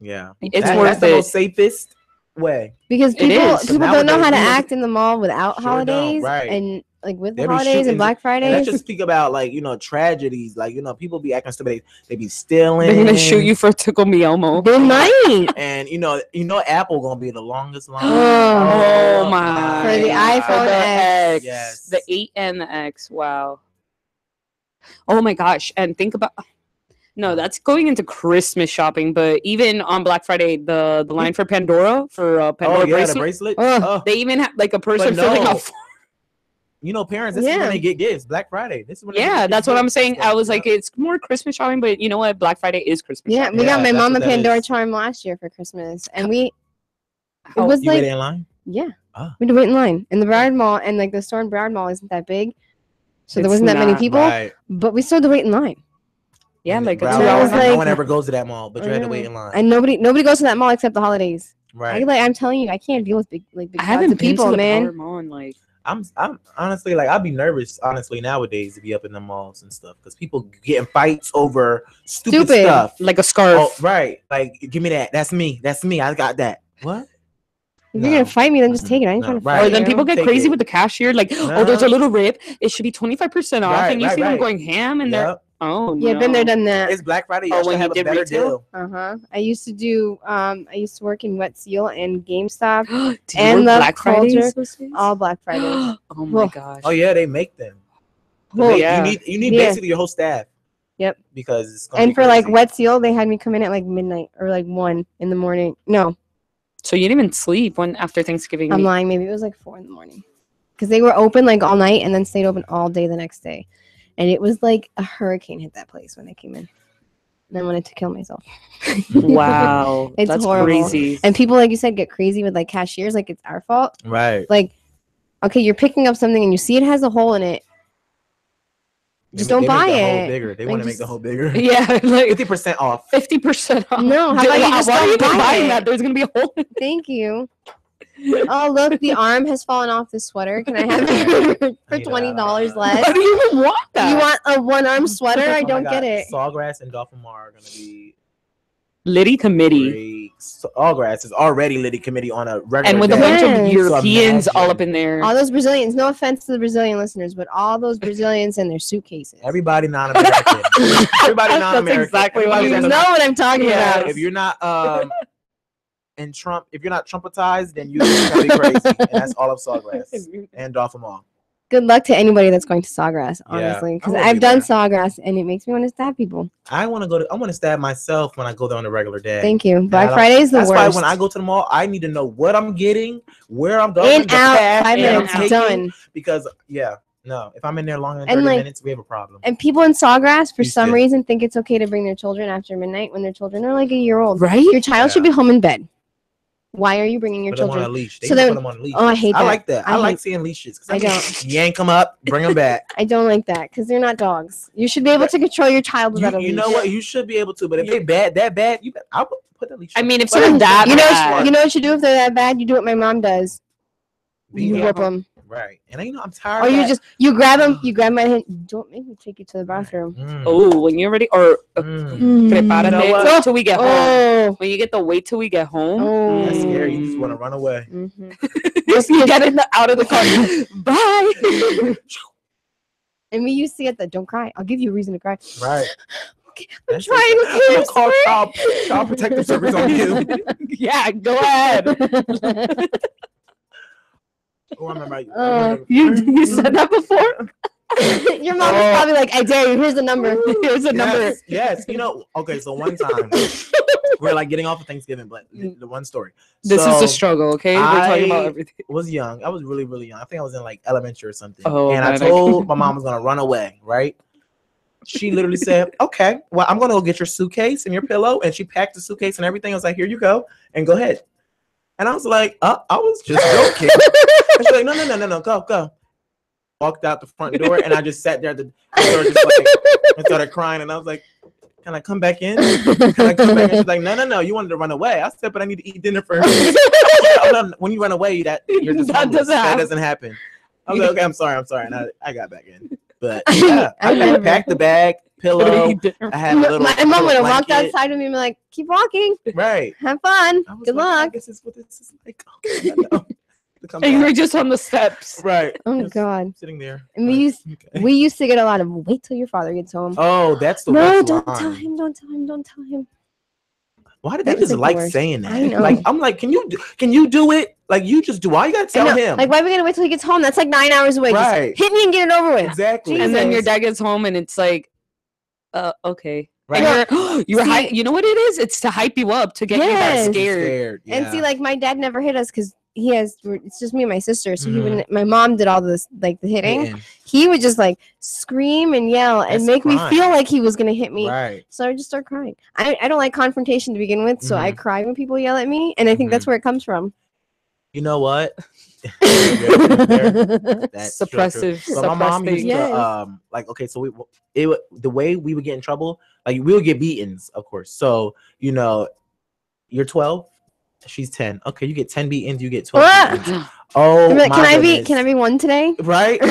Yeah, It's that's worth the it. most safest way. Because It is. people don't know how to Nowadays, act in the mall without Sure don't, holidays, right. and like with They the be holidays shooting- and Black And let's Fridays. just speak about tragedies. People be acting stupid. They be stealing. They're gonna shoot you for Tickle Me Elmo. They might. And Apple gonna be the longest line. Oh my! For the God. iPhone For the X. Yes. the 8 and the X. Wow. Oh my gosh! And think about. No, that's going into Christmas shopping, but even on Black Friday, the line for Pandora Pandora Oh yeah, bracelet. the bracelet. Ugh. Oh. They even have like a person But filling no. out. Parents, this is Yeah. when they get gifts. Black Friday. This is when they Yeah, get that's what I'm gifts. saying. I was Yeah. like, it's more Christmas shopping, but you know what? Black Friday is Christmas. Yeah, shopping. we got Yeah, my that's mom what a that Pandora is. charm last year for Christmas, and it How- was You like waited in line? yeah, Ah. we had to wait in line. And the Broward Mall and like the store in Broward Mall isn't that big, so there It's wasn't that many not, people. Right. But we still had to wait in line, Yeah, like a Broward 2 I hour. was Mall, like- no one ever goes to that mall, but you had to I wait know. in line. and nobody goes to that mall except the holidays. Right. I'm telling you, I can't deal with big I crowds haven't of been people, to the man. Power Mall in like. I'm honestly I'd be nervous honestly nowadays to be up in the malls and stuff because people get in fights over stupid stuff. Like a scarf. Oh, right. Like, give me that. That's me. I got that. What? If you're gonna fight me, then just take it. I ain't No, trying to right. fight Or then you. people get Take crazy it. with the cashier, like, oh, there's a little rip. It should be 25% off, Right, and you right, see them right. going ham, and they're Yep. no. Been there, done that. It's Black Friday. Oh, You when should you have a did better retail? deal. I used to do. I used to work in Wet Seal and GameStop, Do you And work the Black Fridays culture- those days? all Black Fridays. Oh my Whoa. gosh. Oh yeah, they make them. Whoa. Yeah. You need Yeah. basically your whole staff. Yep. Because it's gonna And be for like crazy. Wet Seal, they had me come in at like midnight or like 1 in the morning. No, So you didn't even sleep when after Thanksgiving? I'm lying. Maybe it was like 4 in the morning because they were open like all night and then stayed open all day the next day. And it was like a hurricane hit that place when they came in. And I wanted to kill myself. Wow, It's that's horrible. crazy. And people, like you said, get crazy with like cashiers, like it's our fault. Right. Like, okay, you're picking up something and you see it has a hole in it. Just don't They buy make the hole it. bigger. They Like, want to make just- the hole bigger. Yeah, like 50% off. 50% off. No, how about you just why are you don't even buy buying it? that? There's gonna be a hole. Thank you. Oh, look, the arm has fallen off this sweater. Can I have it for $20 Why less? do you even want that? You want a one-arm sweater? I Oh my don't God. get it. Sawgrass and Dolphin Mar are gonna be Liddy committee, great. Sawgrass is already Liddy committee on a regular and with a day. bunch of Yes. Europeans So all imagine. up in there. All those Brazilians, no offense to the Brazilian listeners, but all those Brazilians and their suitcases. Everybody non-American. Everybody That's non-American. exactly what Everybody You that's know what I'm talking Yeah. about. If you're not in Trump, if you're not Trumpetized, then you're gonna be crazy. And that's all of Sawgrass and Dolphin Mall. Good luck to anybody that's going to Sawgrass, honestly, I because won't I've be done there. Sawgrass and it makes me want to stab people. I want to stab myself when I go there on a regular day. Thank you. I Black don't- Friday is the That's worst. why when I go to the mall, I need to know what I'm getting, where I'm going, In, the out, path 5 that I'm minutes, taking, done. Because if I'm in there longer than And, 30 like- minutes, we have a problem. And people in Sawgrass, for Used some to. reason, think it's okay to bring their children after midnight when their children are like a year old. Right? Your child should Yeah. be home in bed. Why are you bringing your Put them on a children? leash. They So can then- put them on a leash. Oh, I hate that. I like that. I I like hate- seeing leashes. 'Cause I mean, don't. yank them up, bring them back. I don't like that because they're not dogs. You should be able to control your child without a leash. You know what? You should be able to, but if they that bad, I would put the leash. I on. mean, if But they're I- that You know, bad. you know what you do if they're that bad? You do what my mom does. You Yeah. whip them, right, and I'm tired. or of you that. just grab them. You grab my hand. Don't make me take you to the bathroom. Mm, Oh, when you're ready, or prepárate You know what? till we get home. Oh, When you get the wait till we get home. Oh. That's scary. You just want to run away. mhm. Just you get out of the car. Bye. And me, you see it. That don't cry. I'll give you a reason to cry. Right. Okay, I'm That's trying. it. Okay, I'm I'm gonna call sorry. child protective service on you. Yeah, go ahead. Oh, I remember. Uh, You said that before? Your mom was probably like, "I dare you. Here's the number. Here's the number." Yes. Okay. So one time we're like getting off of Thanksgiving, but the one story. This is a struggle, okay? We're talking about I everything. was young. I was really, really young. I think I was in like elementary or something. Oh, and I man, told my mom I was gonna run away. Right? She literally said, "Okay, well, I'm gonna go get your suitcase and your pillow." And she packed the suitcase and everything. I was like, "Here you go, and go ahead." And I was like, I was just joking. And she's like, no, go. Walked out the front door, and I just sat there at the door, just like, and started crying. And I was like, "Can I come back in? Can I come back in?" She's like, No. You wanted to run away. I said, "But I need to eat dinner first." Oh, no, when you run away, you're just That doesn't happen. I was like, "Okay, I'm sorry," and I got back in. But yeah, I packed the bag, pillow. I had a little. My mom would have walked blanket. outside with me and be like, "Keep walking. Right. Have fun. I was Good like, luck." This is what this is like. Okay, I know. To come And you back. were just on the steps. Right. Oh Just God. sitting there. And like, okay. we used to get a lot of "Wait till your father gets home." Oh, that's the No, worst don't line. tell him. Don't tell him. Don't tell him. Why did they That was just like the like worst. saying that? I know. Like I'm like, can you do it? Like you just do. Why you gotta I tell know. him? Like, why are we gonna wait till he gets home? That's like 9 hours away. Right. Just hit me and get it over with. Exactly. And then your Jesus. dad gets home and it's like, okay. Right. And you're See- you know what it is? It's to hype you up, to get you that Yes. scared. And see, like my dad never hit us because it's just me and my sister. So he Mhm. wouldn't. My mom did all this, like the hitting. Hitting. He would just like scream and yell and That's make me crime. feel like he was gonna hit me. Right. So I would just start crying. I don't like confrontation to begin with, so I Mhm. cry when people yell at me, and I think that's where it comes from. You know what? That's so true. Suppressive, So my mom suppressing. used to Yes. like okay, so the way we would get in trouble, like we would get beatings, of course. So you're 12, she's 10. Okay, you get 10 beatings, you get 12 Ah! beatings. Oh, Like, my can I goodness. be one today? Right? And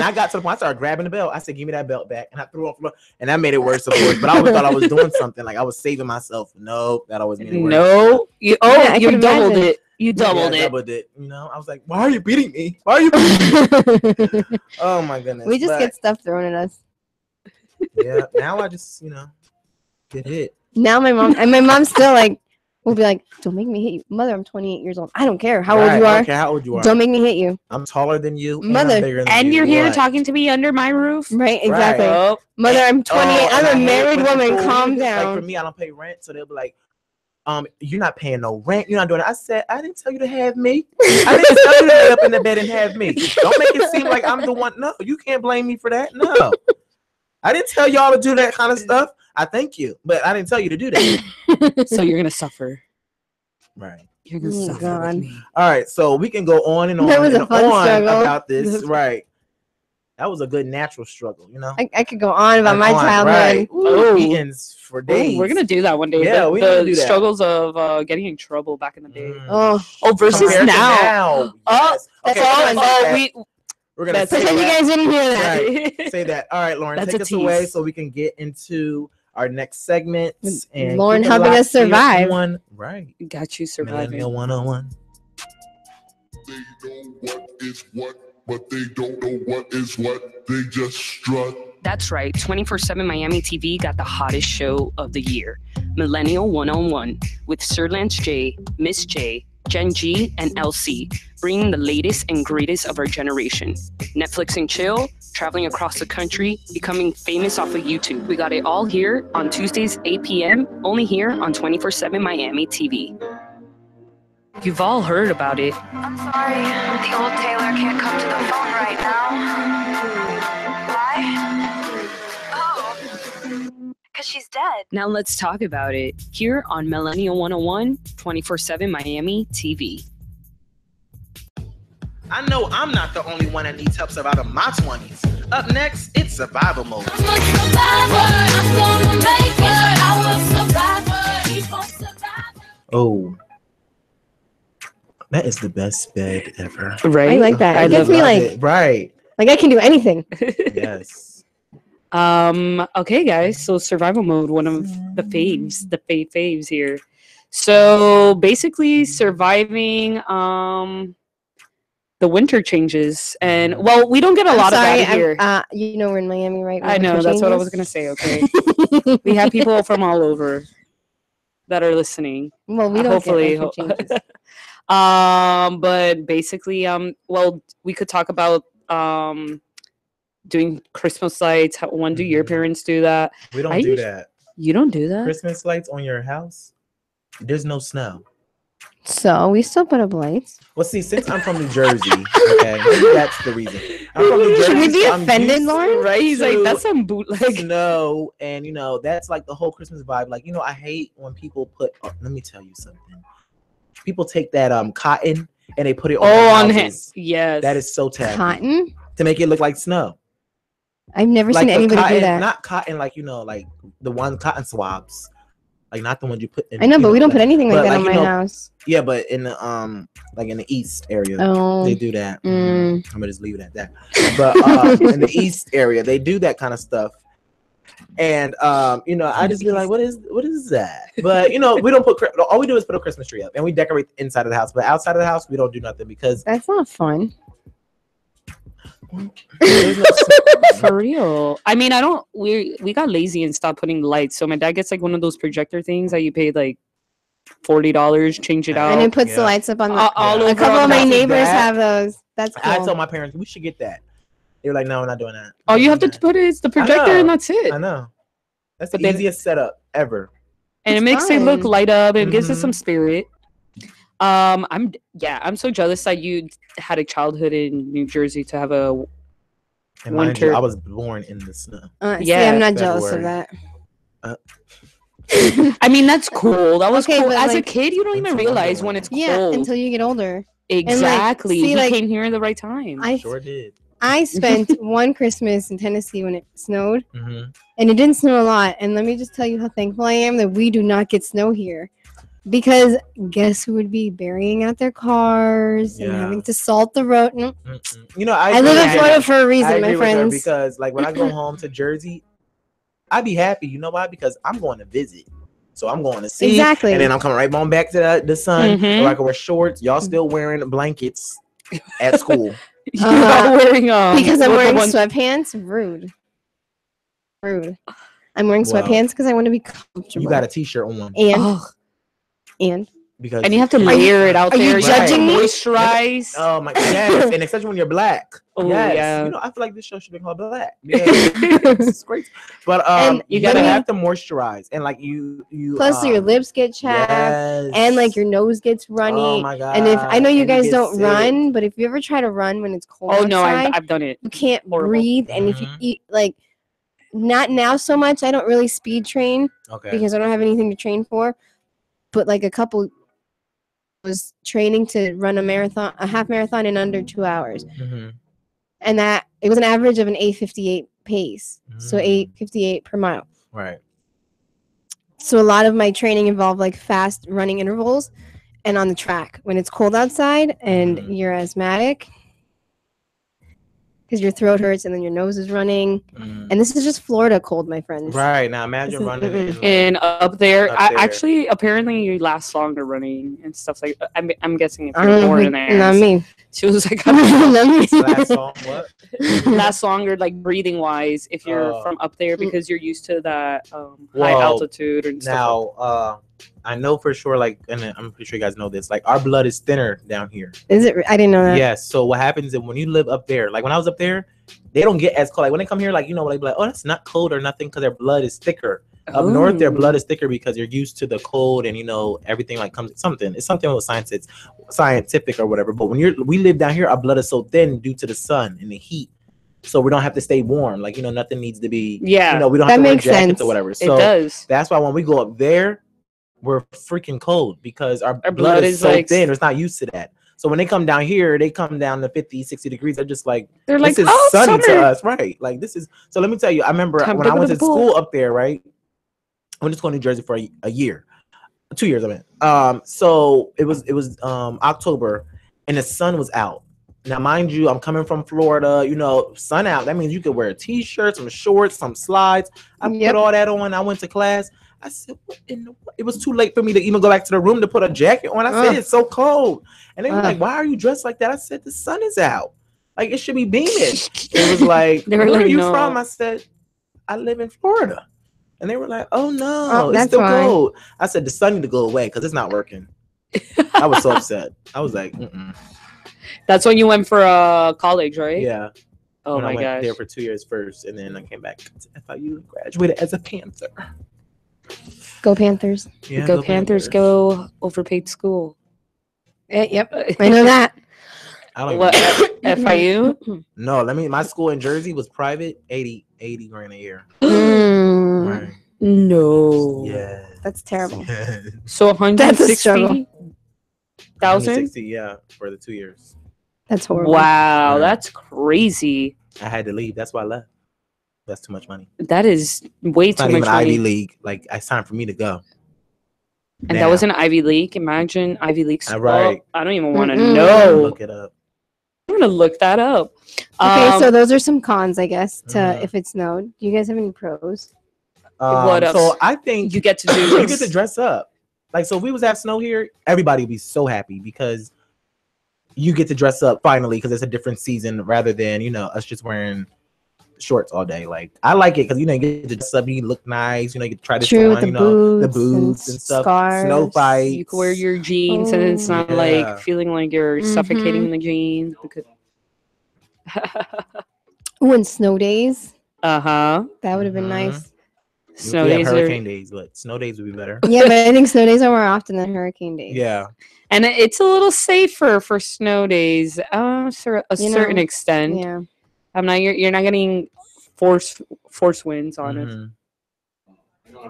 I got to the point I started grabbing the belt. I said, "Give me that belt back," and I threw it off, and that made it worse, of course. But I always thought I was doing something, like I was saving myself. No, that always made it worse. No. You I you can doubled imagine. it. You doubled Yeah, it. doubled it. I was like, "Why are you beating me? Why are you beating me?" Oh my goodness. We just But, get stuff thrown at us. yeah. Now I just get hit. Now my mom still like will be like, "Don't make me hit you, mother. I'm 28 years old. I don't care how old Right, you I are. don't care how old you are. Don't make me hit you." I'm taller than you. Mother. I'm bigger than And you. you're here What? talking to me under my roof. Right? Exactly. Oh, Mother, I'm 28. Oh, and I I'm a hate married when woman. people- Calm Like for down. me, I don't pay rent, so they'll be like, "You're not paying no rent. You're not doing it." I said, "I didn't tell you to have me. I didn't tell you to lay up in the bed and have me. Don't make it seem like I'm the one. No, you can't blame me for that. No, I didn't tell y'all to do that kind of stuff. I thank you, but I didn't tell you to do that." so you're gonna suffer. Right. You're gonna Oh, suffer God. with me. All right. So we can go on and on That was a and fun on struggle. about this. Right. That was a good natural struggle, I could go on about my On, childhood. Right. Oh. Beatings for days. Ooh, we're gonna do that one day. Yeah, the, we gotta the do that. struggles of getting in trouble back in the day. Oh, Oh, versus Compared to now. Oh, Yes. that's Okay, all we're I'm- gonna say that. we We're gonna that's say pretend you that. guys didn't hear that. Right. Say that. All right, Lauren, That's take a us away tease. so we can get into our next segment. With And Lauren keep it helping locked us here survive. on- Right. got you surviving. Millennial 101. They know what is what, but they don't know what is what. They just strut. That's right. 24/7 Miami TV got the hottest show of the year, Millennial 101, with Sir Lance J, Miss J, Gen G, and LC, bringing the latest and greatest of our generation. Netflix and chill, traveling across the country, becoming famous off of YouTube. We got it all here on Tuesdays, 8 p.m., only here on 24/7 Miami TV. You've all heard about it. I'm sorry, the old Taylor can't come to the phone right now. Why? Oh, because she's dead. Now let's talk about it here on Millennial 101, 24/7 Miami TV. I know I'm not the only one that needs help surviving my 20s. Up next, it's survival mode. I'm a survivor. I'm gonna make it. I'm a survivor. Keep on surviving. Oh. That is the best bed ever. Right? I like that. I It gets love me Love like it. Right. I can do anything. Yes. Okay, guys. So survival mode, one of the faves here. So basically surviving the winter changes. And well, we don't get a lot of that here. We're in Miami, right? I know, that's what I was gonna say, okay. We have people from all over that are listening. Well, we don't Hopefully. get winter changes. But basically, well, we could talk about doing Christmas lights. When do your parents do that? We don't I do us- that. You don't do that? Christmas lights on your house? There's no snow. So we still put up lights. Well, see, since I'm from New Jersey, okay, maybe that's the reason. I'm from New Jersey. Should we be so I'm offended, used Lauren? Right? He's like, to that's some bootleg. snow, and that's like the whole Christmas vibe. Like, I hate when people put. Let me tell you something. People take that cotton and they put it on their On him. houses. Yes. That is so tacky Cotton? to make it look like snow. I've never Like seen the anybody cotton, do that. not cotton like like the one cotton swabs, like not the ones you put in. I know, but we don't put anything like but, that like, on my house. Yeah, but in the like in the east area, Oh. they do that. Mm. I'm gonna just leave it at that. But in the east area, they do that kind of stuff. And I just be like, what is that? But we don't put all we do is put a Christmas tree up and we decorate the inside of the house. But outside of the house, we don't do nothing because That's not fun. there's no For real. I mean, we got lazy and stopped putting lights. So my dad gets like one of those projector things that you paid like $40, change it out. And it puts the Yeah. lights up on the. all A over couple on of my the- neighbors that. have those. That's I cool. told my parents we should get that. They were like, no, we're not doing that. All you have to We're not put is the projector and that's it. I know. That's But the then- easiest setup ever. And it It's makes it look fine. light up and gives it Mhm. some spirit. I'm so jealous that you had a childhood in New Jersey to have a And mind you, Winter. I was born in the snow. See, Yeah, I'm not jealous of February. that. I mean, that's cool. That was Okay, cool. but, As a like- kid, you don't even Until realize Wonderland. when it's Yeah, cold. until you get older. Exactly. see, He like, came here at the right time. I Sure did. I spent one Christmas in Tennessee when it snowed, Hmm. and it didn't snow a lot. And let me just tell you how thankful I am that we do not get snow here. Because guess who would be burying out their cars and Yeah. having to salt the road? No, I live agree in with Florida her. for a I reason, agree my with her friends. because like when I go home to Jersey, I'd be happy. You know why? Because I'm going to visit. So I'm going to see. Exactly. And then I'm coming right on back to the sun. Mhm. Or I can wear shorts. Y'all still wearing blankets at school. You're not wearing Because I'm what the wearing one- sweatpants. Rude. I'm wearing Well, sweatpants because I want to be comfortable. You got a t-shirt on. and Ugh. Because And you have to you- layer it out are you there. judging me? Moisturize. Oh my yes, and especially when you're black. Oh, yes. yeah. I feel like this show should be called Black. It's great. But And you you gotta gotta let me- have to moisturize and like you Plus, your lips get chapped, yes. and like your nose gets runny. Oh my god. And if I know you And guys get don't sick. run, but if you ever try to run when it's cold Oh no, outside, I've done it. you can't Horrible. breathe. And if you Mhm. eat like, not now so much. I don't really speed train Okay. because I don't have anything to train for. But like a couple was training to run a half marathon in under 2 hours, Mhm. and that it was an average of an 8:58 pace, so Mm. 8:58 per mile. Right. So a lot of my training involved like fast running intervals and on the track when it's cold outside and Mhm. you're asthmatic because your throat hurts and then your nose is running. Mhm. And this is just Florida cold, my friends. Right. Now This imagine is- running in, like, And up there, Up I there. actually apparently you last longer running and stuff like. I'm guessing if I you're don't know born who- in there. not me. She was like, Not me. last song, what? last longer, like breathing wise, if you're Oh. from up there because you're used to that high Well, altitude and stuff. Now, I know for sure, like, and I'm pretty sure you guys know this, like, our blood is thinner down here. Is it? I didn't know that. Yes. So what happens is when you live up there, like when I was up there, they don't get as cold. Like when they come here, like, they be like, oh, that's not cold or nothing because their blood is thicker. Up north, their blood is thicker because you're used to the cold and everything like comes something. It's something with science. It's scientific or whatever. But when we live down here, our blood is so thin due to the sun and the heat, so we don't have to stay warm. Like nothing needs to be. Yeah, we don't That have to wear makes jackets sense. or whatever. it So does. that's why when we go up there, we're freaking cold because our blood, blood is is so like- thin. It's not used to that. So when they come down here, they come down to 50, 60 degrees. They're just like, They're like, this is oh, sunny to summer. us, right? Like this is. So let me tell you, I remember Time when to I go went to to the pool. school up there, right? I went to school in New Jersey for a year, 2 years. I mean, so it was October, and the sun was out. Now, mind you, I'm coming from Florida. Sun out. That means you could wear a t-shirt, some shorts, some slides. I Yep. put all that on. I went to class. I said, what in the? It was too late for me to even go back to the room to put a jacket on. I said, Ugh. it's so cold. And they were Ugh. like, why are you dressed like that? I said, the sun is out. Like, it should be beaming. It was like, They were where like, are you no. from? I said, I live in Florida. And they were like, oh, no, Oh, it's that's still fine. cold. I said, the sun need to go away because it's not working. I was so upset. I was like, mm-mm. That's when you went for college, right? Yeah. Oh when I my went gosh. there for 2 years first, and then I came back to FIU and graduated as a Panther. Go Panthers. Yeah, Go Panthers, go overpaid school. Yep, I know that. I don't What, even know. FIU? No, my school in Jersey was private, 80 grand a year. Mm, Right. No. Yeah. that's terrible. So That's a struggle. 160,000? 160, yeah, for the 2 years. That's horrible. Wow, Right. that's crazy. I had to leave. That's why I left. That's too much money. That is way It's too not much even money. Ivy League. Like, it's time for me to go. And that was an Ivy League. Imagine Ivy League school. Right. I don't even want to Mm-mm. know. Look it up. I'm gonna look that up. Okay, so those are some cons, I guess, to Mhm. if it snowed. Do you guys have any pros? What else? So I think you get to do you get to dress up. Like, so if we was at snow here, everybody would be so happy because you get to dress up finally because it's a different season rather than, us just wearing shorts all day. Like, I like it because, you get to dress up, you look nice, you get to try this True, on, with the boots and stuff. scarves. Snow fights. You can wear your jeans and it's not Yeah. like feeling like you're suffocating in the jeans. Because Ooh, and snow days. uh-huh. That would have been nice. Snow we have days hurricane days, but snow days would be better. Yeah, but I think snow days are more often than hurricane days. Yeah. And it's a little safer for snow days, to a certain extent. Yeah. I'm not. You're not getting force winds on it. Mhm. I know I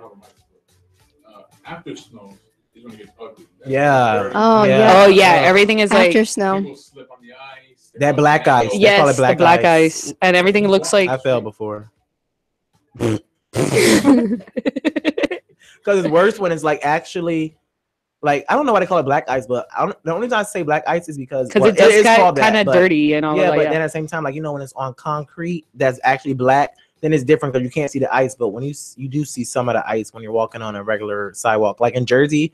have after snow, it's gonna get ugly. Yeah. Oh, Yeah. yeah. Oh yeah, everything is After like snow. People slip on the ice. That black ice. They call yes, it the black ice, and everything looks like I fell before. Because it's worse when it's like actually, like, I don't know why they call it black ice, but the only time I say black ice is because it does is get called that, kind of but- dirty and all Yeah, of but that. then at the same time, like, when it's on concrete that's actually black, then it's different because you can't see the ice. But when you do see some of the ice when you're walking on a regular sidewalk, like in Jersey,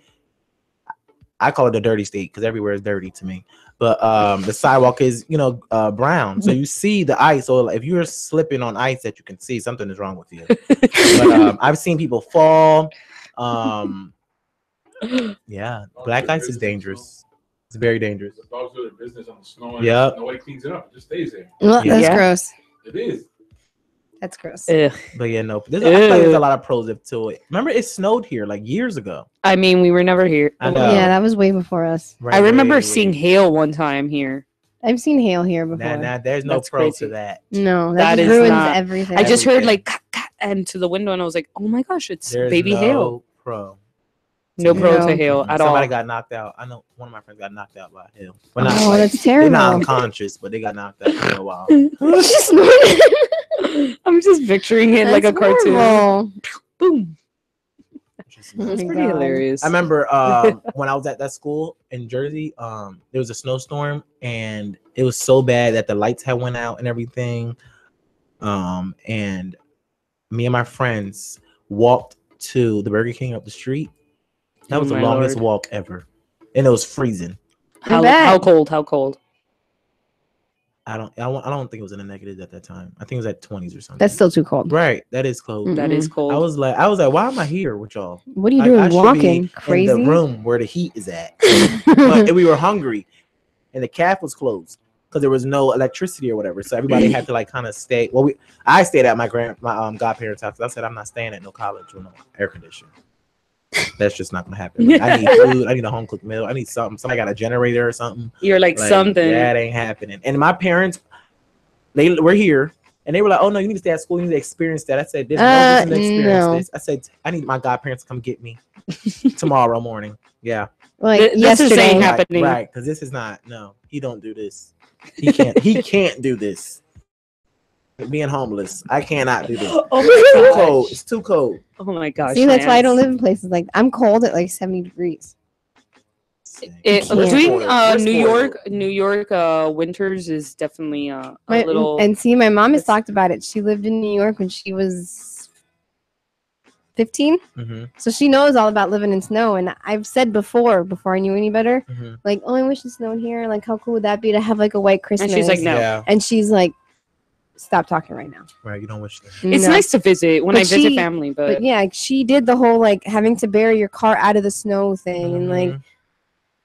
I call it the dirty state because everywhere is dirty to me. But the sidewalk is brown, so you see the ice. So if you're slipping on ice that you can see, something is wrong with you. But I've seen people fall. Yeah, black ice is dangerous. It's very dangerous. The dogs do their business on the snow. And Yep. nobody cleans it up. It just stays there. Well, that's Yeah. gross. It is. That's gross. Ugh. But yeah, no. I feel like there's a lot of pros to it. Remember, it snowed here like years ago. I mean, we were never here. I know. Yeah, that was way before us. Right, I remember right, seeing right. hail one time here. I've seen hail here before. Nah, there's no That's pro crazy. to that. No, That that just is ruins not- everything. I just heard Everything. like cat, and to the window, and I was like, "Oh my gosh, it's There's baby no hail." pro. No pro No. to hail at Somebody all. got knocked out. I know one of my friends got knocked out by hail. Well, not Oh, like, that's they're not terrible. unconscious, but they got knocked out for a while. She snorted. I'm just picturing it like a That's cartoon. horrible. Boom. Just Oh It's my pretty God. hilarious. I remember when I was at that school in Jersey, there was a snowstorm and it was so bad that the lights had went out and everything. And me and my friends walked to the Burger King up the street. That was Oh the my longest Lord. walk ever. And it was freezing. How bad. cold? How cold? I don't think it was in the negatives at that time. I think it was at 20s or something. That's still too cold. right. That is cold. That is cold. I was like, why am I here with y'all? What are you I doing should walking? be Crazy. in the room where the heat is at. But we were hungry, and the cafe was closed because there was no electricity or whatever. So everybody had to like kind of stay. Well, I stayed at my godparents' house. I said I'm not staying at no college with no air conditioner. That's just not gonna happen. Like, I need food. I need a home cooked meal. I need something. Somebody got a generator or something. You're like something. That ain't happening. And my parents, they were here. And they were like, "Oh no, you need to stay at school. You need to experience that." I said, "There's no reason to experience no. this." I said, "I need my godparents to come get me tomorrow morning." Yeah, Like This is yesterday. ain't happening. right? Because this is not. No, he don't do this. He can't. He can't do this. Being homeless, I cannot do this. Oh It's too my cold. gosh. It's too cold. Oh my gosh. See, that's why I don't man. live in places like I'm cold at like 70 degrees. It, We're between spoiled. New We're York winters is definitely a My, little. and see, my mom has it's- talked about it. She lived in New York when she was 15, Mm-hmm, so she knows all about living in snow. And I've said before I knew any better, mm-hmm. like, oh, I wish it snowed here. Like, how cool would that be to have like a white Christmas? and she's like, no. Yeah, And she's like, stop talking right now. right. You don't wish that. It's No. nice to visit when But I visit she- family, But yeah, she did the whole like having to bury your car out of the snow thing, and like Mhm.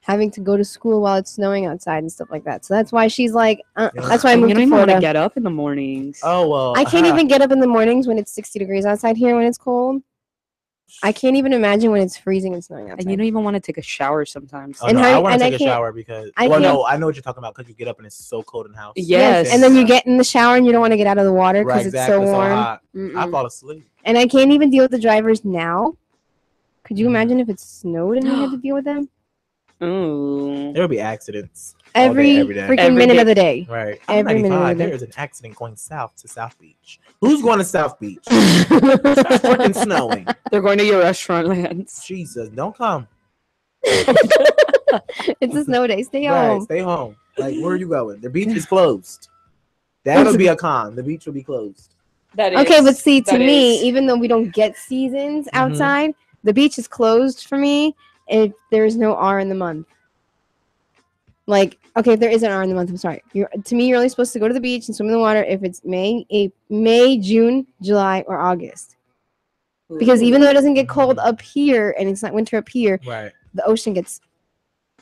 having to go to school while it's snowing outside and stuff like that. So that's why she's like, Yeah. that's why I You moved don't to even want to Florida. get up in the mornings. Oh well. I can't even get up in the mornings when it's 60 degrees outside here when it's cold. I can't even imagine when it's freezing and snowing outside. And you don't even want to take a shower sometimes. Oh, And no, how- I want and to I take a can't- shower because. I Well, can't- no, I know what you're talking about because you get up and it's so cold in the house. Yes. And then you get in the shower and you don't want to get out of the water because Right, it's exactly. so warm. hot. I Mm-mm. fall asleep. And I can't even deal with the drivers now. Could you Mhm. imagine if it snowed and we had to deal with them? Ooh. There will be accidents Every every day. freaking Every minute day. of the day. Right. Every minute of 95, the day. there is an accident going south to South Beach. Who's going to South Beach? It's freaking snowing. They're going to your restaurant lands. Jesus, don't come. It's a snow day. Stay Right, home. stay home. Like, where are you going? The beach is closed. That'll be a con. The beach will be closed. That Okay, but see, to that me, is- even though we don't get seasons Mhm. outside, the beach is closed for me if there is no R in the month. Like, okay, if there is an R in the month, I'm sorry. To me, you're only supposed to go to the beach and swim in the water if it's May, June, July, or August. Because even though it doesn't get cold up here and it's not winter up here, Right. the ocean gets.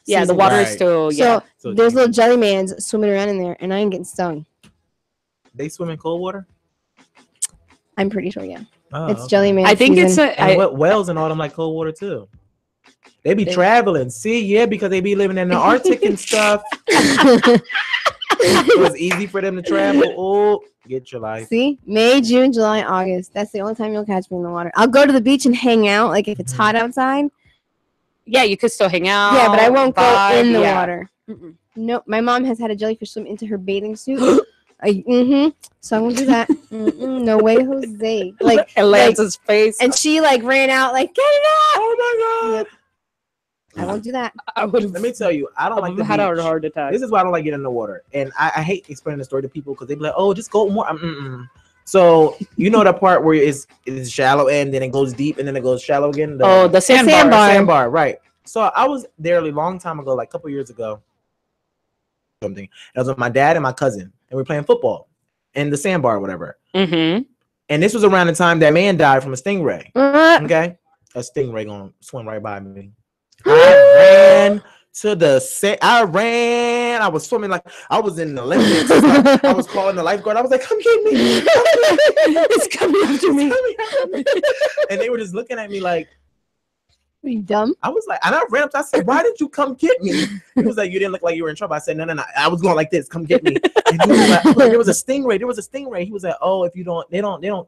yeah, the seasoned. water is Right. still So, So there's you- little jelly mans swimming around in there, and I ain't getting stung. They swim in cold water? I'm pretty sure, yeah. Oh, It's okay. jelly man. I think it's season. And what whales and all them like cold water too. They be traveling. See, yeah, because they be living in the Arctic and stuff. So it's easy for them to travel. Oh, get your life. See, May, June, July, August. That's the only time you'll catch me in the water. I'll go to the beach and hang out, like if it's Mhm. hot outside. yeah, you could still hang out. Yeah, but I won't go vibe, in the yeah. water. No, my mom has had a jellyfish swim into her bathing suit. So I won't do that. No way, Jose. Like, And Lance's face. and she like ran out, like get it out. Oh my god. I won't do that. I would Let me tell you, I don't like the had a beach. heart attack. This is why I don't like getting in the water. And I hate explaining the story to people because they be like, oh, just go more. So you know the part where it's shallow and then it goes deep and then it goes shallow again. The sandbar. sandbar. Sandbar, right. So I was there a long time ago, like a couple years ago. Something. I was with my dad and my cousin, and we were playing football in the sandbar or whatever. Mm-hmm. And this was around the time that man died from a stingray. Okay, a stingray gonna swim right by me. I ran to the I was swimming like I was in the Olympics. Like, I was calling the lifeguard. I was like, "Come get me! It's coming after me. And they were just looking at me like. Are you dumb? I was like, and I ran up. I said, "Why did you come get me?" He was like, "You didn't look like you were in trouble." I said, "No. I was going like this. Come get me." And he was like, "There was a stingray. There was a stingray." He was like, "Oh, if you don't, they don't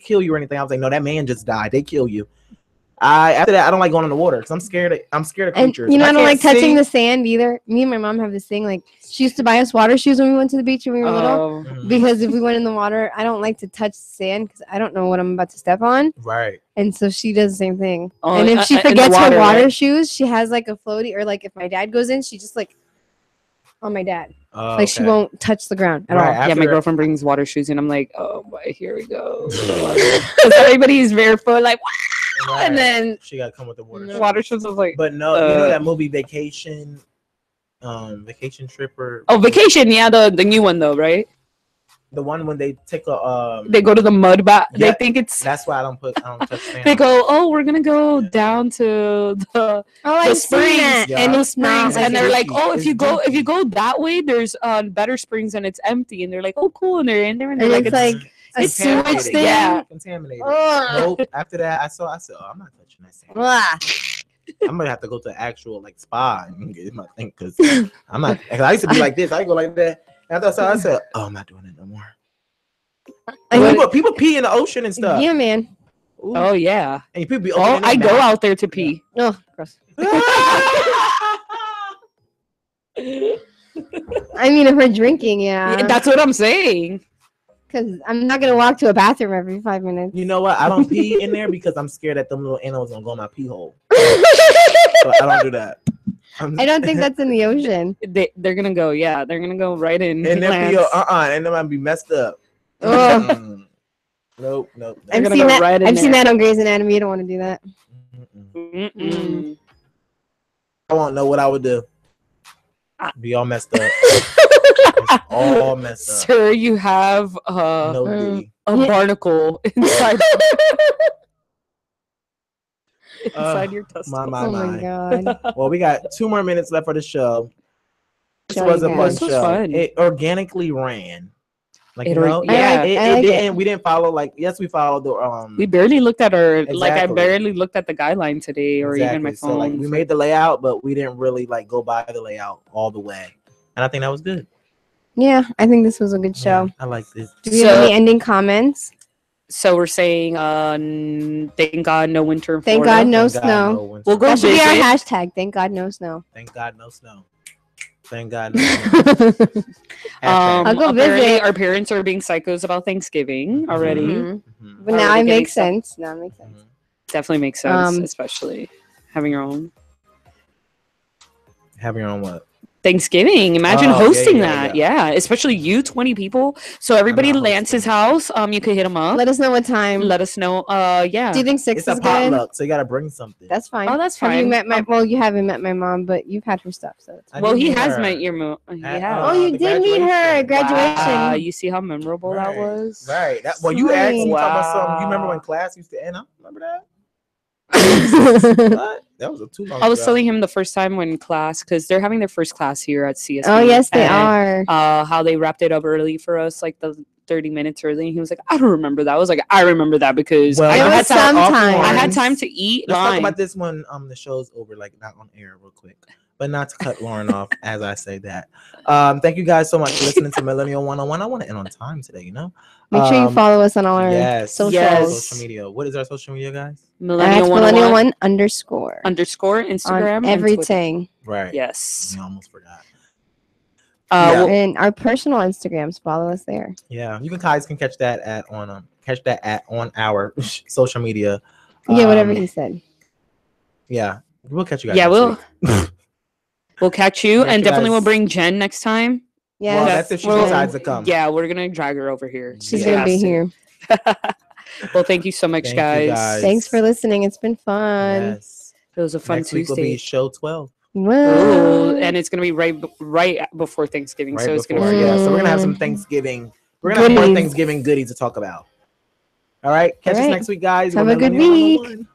kill you or anything." I was like, "No, that man just died. They kill you." After that, I don't like going in the water because I'm scared of And creatures. you know, I don't can't like touching see- the sand either. Me and my mom have this thing. Like, she used to buy us water shoes when we went to the beach when we were little. Mhm. Because if we went in the water, I don't like to touch sand because I don't know what I'm about to step on. Right. And so she does the same thing. Oh, and if she in the forgets water, her water right? shoes, she has like a floaty, or like if my dad goes in, she just like on my dad. Oh, Like she okay. won't touch the ground at Right, all. Yeah, my after- girlfriend brings water shoes, and I'm like, oh boy, here we go. Because everybody's barefoot, like, wow, Right. and then She got to come with the water. No. shoes. water shoes was like, But no, you know that movie Vacation, Vacation Trip or oh, Vacation, yeah, the new one though, right? the one when they take a They go to the mud bath. Yeah. They think it's. That's why I don't touch sand. They go, oh, we're gonna go down to the Oh, I've springs, seen that. yeah. And the it's not. springs, and they're like, oh, It's if you dinky. go that way, there's better springs and it's empty, and they're like, oh, cool, and they're in there, and they're And like, it's like a it's sewage contaminated. thing. Yeah. Contaminated. Ugh. Nope. After that, I said, oh, I'm not touching that sand. Blah. I'm gonna have to go to an actual like spa and get my thing because I'm not. Cause I used to be like this. I go like that. After I said, oh, I'm not doing it no more. People pee in the ocean and stuff. Yeah, man. Ooh. oh yeah. And people be Oh, opening I their go mouth. out there to pee. Oh, gross. I mean, if we're drinking, yeah. That's what I'm saying. Because I'm not going to walk to a bathroom every 5 minutes. You know what? I don't pee in there because I'm scared that them little animals gonna go in my pee hole. So I don't do that. I don't think that's in the ocean. They're gonna go. Yeah, they're gonna go right in. And then Lance. and then I'd be messed up. Ugh. Nope. I've gonna seen go that. right in I've seen there. that on Grey's Anatomy. You don't want to do that. Mm-mm. Mm-mm. I won't know what I would do. Be all messed up. It's all messed up. Sir, you have No D. a barnacle inside. inside your testicles. My. Oh my god. Well, we got 2 more minutes left for the show. This Show was you a fun guys. This was show. fun. It organically ran. Like, It you or- know, yeah. it, I it like didn't. it. We didn't follow. Like, yes, we followed the We barely looked at our like. I Exactly. barely looked at the guideline today, or even my exactly. phone. So like, we made the layout, but we didn't really like go by the layout all the way, and I think that was good. Yeah, I think this was a good show. Yeah, I like this. Do we have So- any ending comments? So we're saying, thank God no winter. In Thank Florida. God no Thank God, snow. no winter. We'll go That should be our visit. hashtag. Thank God no snow. Thank God no snow. Thank God no snow. I'll go Apparently, visit. our parents are being psychos about Thanksgiving already. Mhm. Mhm. But now Already it getting makes stuff. sense. Now it makes sense. Mhm. Definitely makes sense, Um, especially having your own Having your own what? Thanksgiving. Imagine Oh, yeah, hosting yeah, that. Yeah. Especially you, 20 people. So everybody not at Lance's hosting. house, you could hit him up. Let us know what time. Let us know. Yeah. Do you think 6 It's a is good? potluck, so you gotta bring something. That's fine. Oh, that's Have you fine. met my? Well, you haven't met my mom, but you've had her stuff. So. It's I Well, did he meet has her met your mo. He at, has. Oh, you the did meet her at graduation. Wow, you see how memorable that Right. was? Right. That, well, you asked me Sweet. talking about something. You remember Wow. when class used to end? I remember that. What? That was too long I was ago. telling him the first time when class, because they're having their first class here at CSB. Oh yes, they and, are. How they wrapped it up early for us, like the 30 minutes early. And he was like, I don't remember that. I was like, I remember that because Well, I, It had was time, sometime. I had offline. time to eat. Let's talk line. about this when the show's over, like not on air, real quick. But not to cut Lauren off as I say that. Thank you guys so much for listening to Millennial 101. I want to end on time today, you know? Make sure you follow us on all our Yes. socials. Yes. Social media. What is our social media, guys? Millennial At 101 Millennial 1_ underscore Instagram. on and Twitter. everything. Right. Yes. I almost forgot. Yeah. Yeah. And our personal Instagrams. Follow us there. Yeah, you guys can catch that at on our social media. Yeah, whatever he said. Yeah, we'll catch you guys. Yeah, next we'll week. we'll catch you, Catch and you definitely guys. we'll bring Jen next time. Yeah, Well, that's if she Well, decides to come. Yeah, we're gonna drag her over here. she's Yeah. gonna has be to. here. Well, thank you so much, Thank you, guys. guys. Thanks for listening. It's been fun. Yes. It was a fun Next week will be Tuesday. show 12. Ooh, Whoa. and it's gonna be right before Thanksgiving, Right so it's before. gonna be Yeah, so we're gonna have some Mm. Thanksgiving. We're gonna have more Goodies. Thanksgiving goodies to talk about. All right. Catch us All right. next week, guys. Have We're a good Millennial week. 101.